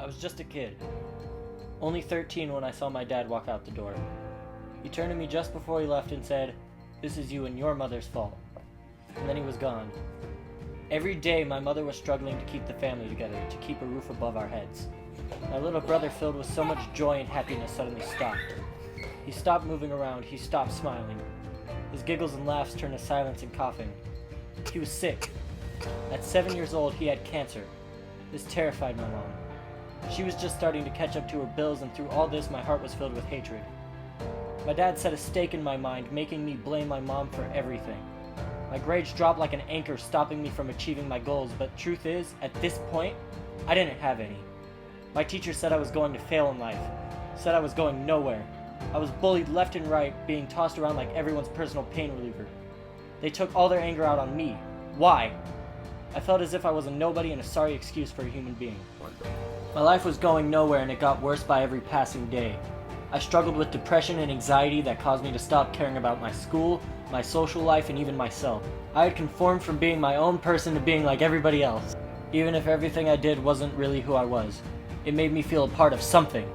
was just a kid, only 13 when I saw my dad walk out the door. He turned to me just before he left and said, "This is you and your mother's fault." And then he was gone. Every day my mother was struggling to keep the family together, to keep a roof above our heads. My little brother, filled with so much joy and happiness, suddenly stopped. He stopped moving around, he stopped smiling. His giggles and laughs turned to silence and coughing. He was sick. At 7 years old, he had cancer. This terrified my mom. She was just starting to catch up to her bills, and through all this my heart was filled with hatred. My dad set a stake in my mind, making me blame my mom for everything. My grades dropped like an anchor, stopping me from achieving my goals, but truth is, at this point, I didn't have any. My teacher said I was going to fail in life, said I was going nowhere. I was bullied left and right, being tossed around like everyone's personal pain reliever. They took all their anger out on me. Why? I felt as if I was a nobody and a sorry excuse for a human being. My life was going nowhere, and it got worse by every passing day. I struggled with depression and anxiety that caused me to stop caring about my school, my social life, and even myself. I had conformed from being my own person to being like everybody else. Even if everything I did wasn't really who I was, it made me feel a part of something.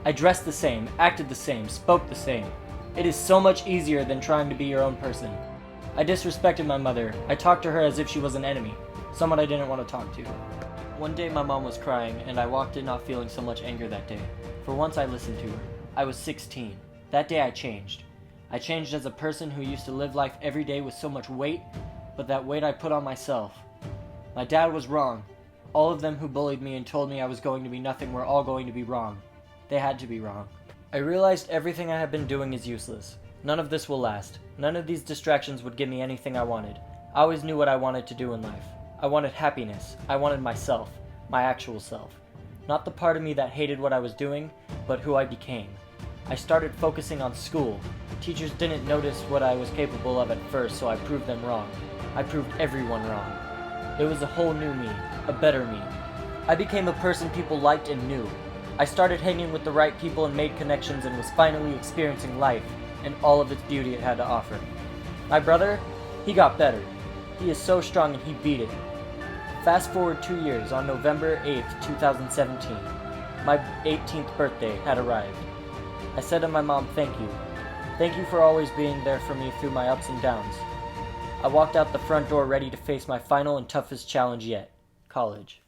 I dressed the same, acted the same, spoke the same. It is so much easier than trying to be your own person. I disrespected my mother. I talked to her as if she was an enemy, someone I didn't want to talk to. One day my mom was crying, and I walked in not feeling so much anger that day. For once I listened to her. I was 16. That day I changed. I changed as a person who used to live life every day with so much weight, but that weight I put on myself. My dad was wrong. All of them who bullied me and told me I was going to be nothing were all going to be wrong. They had to be wrong. I realized everything I have been doing is useless. None of this will last. None of these distractions would give me anything I wanted. I always knew what I wanted to do in life. I wanted happiness. I wanted myself, my actual self. Not the part of me that hated what I was doing, but who I became. I started focusing on school. Teachers didn't notice what I was capable of at first, so I proved them wrong. I proved everyone wrong. It was a whole new me, a better me. I became a person people liked and knew. I started hanging with the right people and made connections, and was finally experiencing life and all of its beauty it had to offer. My brother, he got better. He is so strong and he beat it. Fast forward 2 years, on November 8th, 2017, my 18th birthday had arrived. I said to my mom, "Thank you. Thank you for always being there for me through my ups and downs." I walked out the front door ready to face my final and toughest challenge yet, college.